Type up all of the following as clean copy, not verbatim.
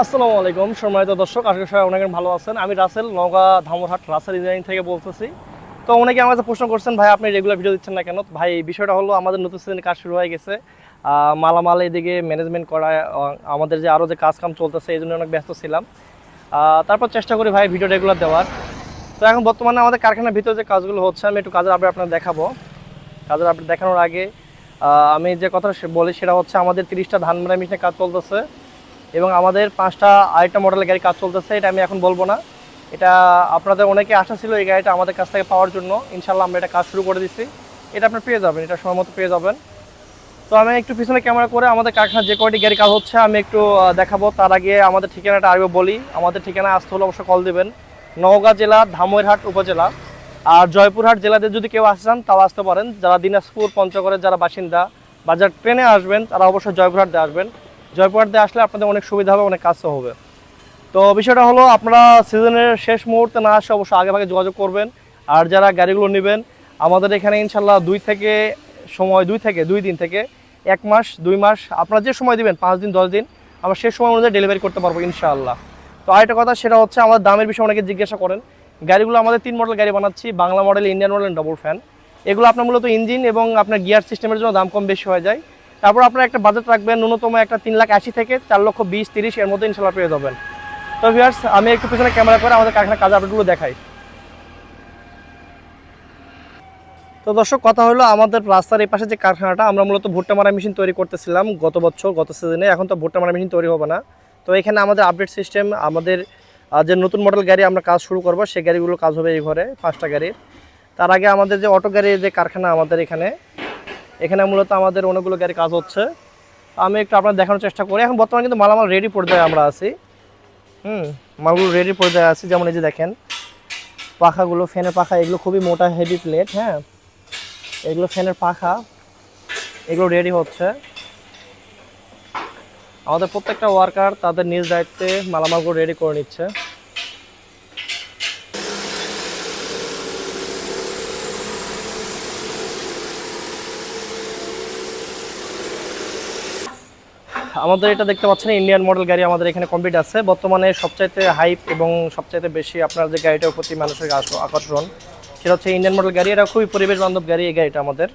আসসালামু আলাইকুম সম্মানিত দর্শক, আশা করি সবাই অনেক ভালো আছেন। আমি রাসেল, নওগাঁ ধামরহাট রাসেল ইঞ্জিনিয়ারিং থেকে বলতেছি। তো অনেকে আমাকে প্রশ্ন করছেন, ভাই আপনি রেগুলার ভিডিও দিচ্ছেন না কেন? ভাই বিষয়টা হলো, আমাদের নতুন সিজনের কাজ শুরু হয়ে গেছে। মালামাল এদিকে ম্যানেজমেন্ট করা, আমাদের যে আরও যে কাজ কাম চলতেছে এই জন্য অনেক ব্যস্ত ছিলাম। তারপর চেষ্টা করি ভাই ভিডিও রেগুলার দেওয়ার। তো এখন বর্তমানে আমাদের কারখানার ভিতরে যে কাজগুলো হচ্ছে, আমি একটু কাজের আপডেট আপনাদের দেখাবো। কাজের আপডেট দেখানোর আগে আমি যে কথা বলি সেটা হচ্ছে, আমাদের 30টা ধান মারা মেশিনের কাজ চলতেছে এবং আমাদের 5টা আরেকটা মডেলের গাড়ি কাজ চলতেছে। এটা আমি এখন বলবো না, এটা আপনাদের অনেকে আশা ছিল এই গাড়িটা আমাদের কাছ থেকে পাওয়ার জন্য। ইনশাল্লাহ আমরা এটা কাজ শুরু করে দিচ্ছি, এটা আপনার পেয়ে যাবেন, এটা সময় মতো পেয়ে যাবেন। তো আমি একটু পিছনে ক্যামেরা করে আমাদের কারখানার যে কয়টি গাড়ি কাজ হচ্ছে আমি একটু দেখাবো। তার আগে আমাদের ঠিকানাটা আগে বলি। আমাদের ঠিকানা আসতে হলে অবশ্যই কল দেবেন। নওগাঁ জেলা ধামইরহাট উপজেলা। আর জয়পুরহাট জেলাতে যদি কেউ আসেন তাও আসতে পারেন। যারা দিনাজপুর পঞ্চগড়ের যারা বাসিন্দা বা যারা ট্রেনে আসবেন তারা অবশ্যই জয়পুরহাট দিয়ে আসবেন। জয়পুরহাট দিয়ে আসলে আপনাদের অনেক সুবিধা হবে, অনেক কাজও হবে। তো বিষয়টা হলো, আপনারা সিজনের শেষ মুহূর্তে না আসে অবশ্যই আগে ভাগে যোগাযোগ করবেন। আর যারা গাড়িগুলো নেবেন আমাদের এখানে ইনশাল্লাহ দুই থেকে 2 দিন থেকে 1 মাস 2 মাস আপনারা যে সময় দিবেন, 5 দিন 10 দিন, আমরা সেই সময় অনুযায়ী ডেলিভারি করতে পারবো ইনশাআল্লাহ। তো আরেকটা কথা, সেটা হচ্ছে আমাদের দামের বিষয়ে অনেকে জিজ্ঞাসা করেন। গাড়িগুলো আমাদের 3 মডেল গাড়ি বানাচ্ছি, Bangla model, Indian model, double fan. এগুলো আপনার মূলত ইঞ্জিন এবং আপনার গিয়ার সিস্টেমের জন্য দাম কম বেশি হয়ে যায়। তারপর আপনারা একটা বাজেট রাখবেন, ন্যূনতম একটা 3,80,000 থেকে 4,20,30 এর মধ্যে ইনশাল্লাহ পেয়ে যাবেন। তো ভিউয়ার্স, আমি একটু পিছনে ক্যামেরা করে আমাদের কারখানার কাজ আপডেটগুলো দেখাই। তো দর্শক, কথা হলো, আমাদের রাস্তার এই পাশে যে কারখানাটা, আমরা মূলত ভুট্টা মারা মেশিন তৈরি করতেছিলাম গত সিজনে। এখন তো ভুট্টা মারা মেশিন তৈরি হবে না। তো এখানে আমাদের আপডেট সিস্টেম, আমাদের যে নতুন মডেল গাড়ি আমরা কাজ শুরু করবো সেই গাড়িগুলো কাজ হবে এই ঘরে, 5টা গাড়ির। তার আগে আমাদের যে অটো গাড়ির যে কারখানা আমাদের এখানে মূলত আমাদের অনেকগুলো গাড়ি কাজ হচ্ছে। আমি একটু আপনার দেখানোর চেষ্টা করি। এখন বর্তমানে কিন্তু মালামাল রেডি পর্যায়ে আমরা আছি। মালগুলো রেডি পর্যায়ে আছে। যেমন এই যে দেখেন পাখাগুলো, ফ্যানের পাখা, এগুলো খুবই মোটা হেভি প্লেট। হ্যাঁ, এগুলো ফ্যানের পাখা, এগুলো রেডি হচ্ছে। আমাদের প্রত্যেকটা ওয়ার্কার তাদের নিজ দায়িত্বে মালামালগুলো রেডি করে নিচ্ছে। আমাদের এটা দেখতে পাচ্ছেন ইন্ডিয়ান মডেল গাড়ি আমাদের এখানে কমপ্লিট আছে। বর্তমানে সবচাইতে হাইপ এবং সবচাইতে বেশি আপনার যে গাড়িটার প্রতি মানুষের আকর্ষণ, সেটা হচ্ছে ইন্ডিয়ান মডেল গাড়ি। এটা খুবই পরিবেশ বান্ধব গাড়ি এই গাড়িটা আমাদের।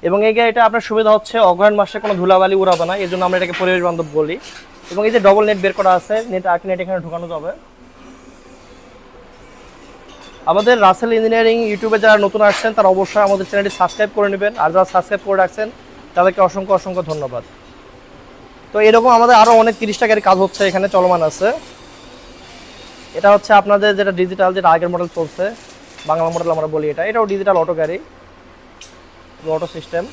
এবং এই গাড়িটা আপনার সুবিধা হচ্ছে অগ্রহায়ণ মাসে কোনো ধুলাবালি উড়াবে না, এই জন্য আমরা এটাকে পরিবেশ বান্ধব বলি। এবং এই যে ডবল নেট বের করা আছে, নেট এখানে ঢোকানো যাবে। আমাদের রাসেল ইঞ্জিনিয়ারিং ইউটিউবে যারা নতুন আসছেন তারা অবশ্যই আমাদের চ্যানেলটি সাবস্ক্রাইব করে নেবেন। আর যারা সাবস্ক্রাইব করে রাখছেন তাদেরকে অসংখ্য অসংখ্য ধন্যবাদ। তো এরকম আমাদের আরও অনেক 30টা গাড়ি কাজ হচ্ছে, এখানে চলমান আছে। এটা হচ্ছে আপনাদের যেটা ডিজিটাল, যেটা আগের মডেল চলছে, বাংলা মডেল আমরা বলি, এটাও ডিজিটাল অটো গাড়ি, অটো সিস্টেম।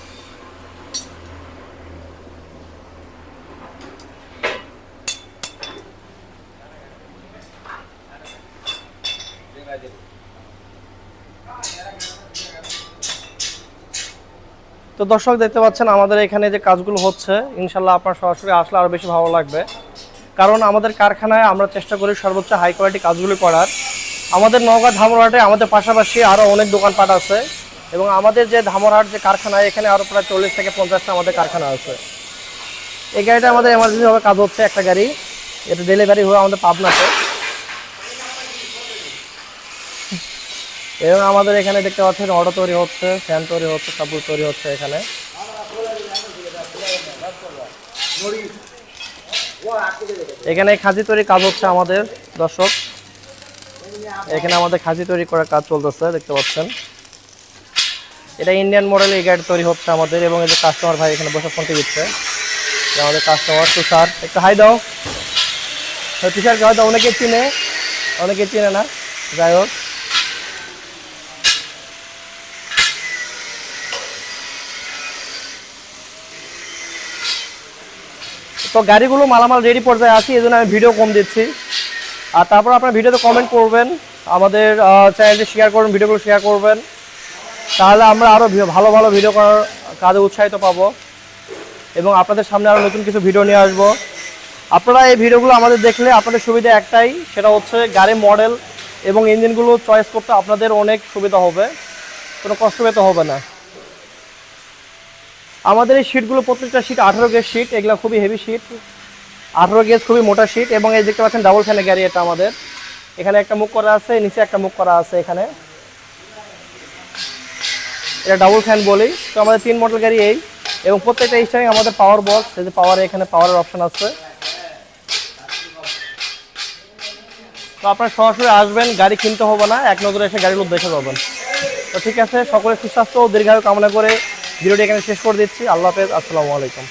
তো দর্শক, দেখতে পাচ্ছেন আমাদের এখানে যে কাজগুলো হচ্ছে, ইনশাল্লাহ আপনার সরাসরি আসলে আরও বেশি ভালো লাগবে। কারণ আমাদের কারখানায় আমরা চেষ্টা করি সর্বোচ্চ হাই কোয়ালিটি কাজগুলো করার। আমাদের নওগাঁ ধামরহাটে আমাদের পাশাপাশি আরও অনেক দোকানপাট আছে এবং আমাদের যে ধামরহাট যে কারখানায়, এখানে আরও প্রায় 40 থেকে 50টা আমাদের কারখানা আছে। এই গাড়িটা আমাদের এমার্জেন্সিভাবে কাজ হচ্ছে, একটা গাড়ি, এটা ডেলিভারি হয়ে আমাদের পাবনাতে। এবং আমাদের এখানে দেখতে পাচ্ছেন অটো তৈরি হচ্ছে, ফ্যান তৈরি হচ্ছে, সবগুলো তৈরি হচ্ছে এখানে। এখানে খাসি তৈরির কাজ হচ্ছে আমাদের দর্শক। এখানে আমাদের খাসি তৈরি করার কাজ চলতেছে, দেখতে পাচ্ছেন। এটা ইন্ডিয়ান মডেল এই গাড়ি তৈরি হচ্ছে আমাদের। এবং এই যে কাস্টমার ভাই এখানে বসে ফোনটি দিচ্ছে, আমাদের কাস্টমার তুষার, একটু হাই দাও। তুষারকে হয়তো অনেকে চিনে না, যাই হোক। তো গাড়িগুলো মালামাল রেডি পর্যায়ে আছে, এই জন্য আমি ভিডিও কম দিচ্ছি। আর তারপর আপনার ভিডিওতে কমেন্ট করবেন, আমাদের চ্যানেলটি শেয়ার করবেন, ভিডিওগুলো শেয়ার করবেন, তাহলে আমরা আরও ভালো ভালো ভিডিও করার কাজে উৎসাহিত পাবো এবং আপনাদের সামনে আরও নতুন কিছু ভিডিও নিয়ে আসবো। আপনারা এই ভিডিওগুলো আমাদের দেখলে আপনাদের সুবিধা একটাই, সেটা হচ্ছে গাড়ির মডেল এবং ইঞ্জিনগুলো চয়েস করতে আপনাদের অনেক সুবিধা হবে, কোনো কষ্ট পেতে হবে না। আমাদের এই শিটগুলো, প্রত্যেকটা শিট 18 গেজ শিট, এগুলো খুবই হেভি শিট। 18 গেজ খুবই মোটা শীট, এবং এই দেখতে পাচ্ছেন ডাবল ফ্যানের গাড়ি এটা আমাদের। এখানে একটা মুখ করা আছে, নিচে একটা মুখ করা আছে এখানে, এটা ডাবল ফ্যান বলি। তো আমাদের 3 মডেল গাড়ি এই, এবং প্রত্যেকটা স্টারিং আমাদের পাওয়ার বক্স, এই যে পাওয়ারে এখানে পাওয়ারের অপশন আছে। তো আপনারা সরাসরি আসবেন, গাড়ি কিনতে হবে না, এক নজরে এসে গাড়িগুলো দেখে যাবেন। তো ঠিক আছে, সকলের সুস্বাস্থ্য ও দীর্ঘায়ু কামনা করে ভিডিওটি এখানে শেষ করে দিচ্ছি। আল্লাহ হাফেজ, আসসালামু আলাইকুম।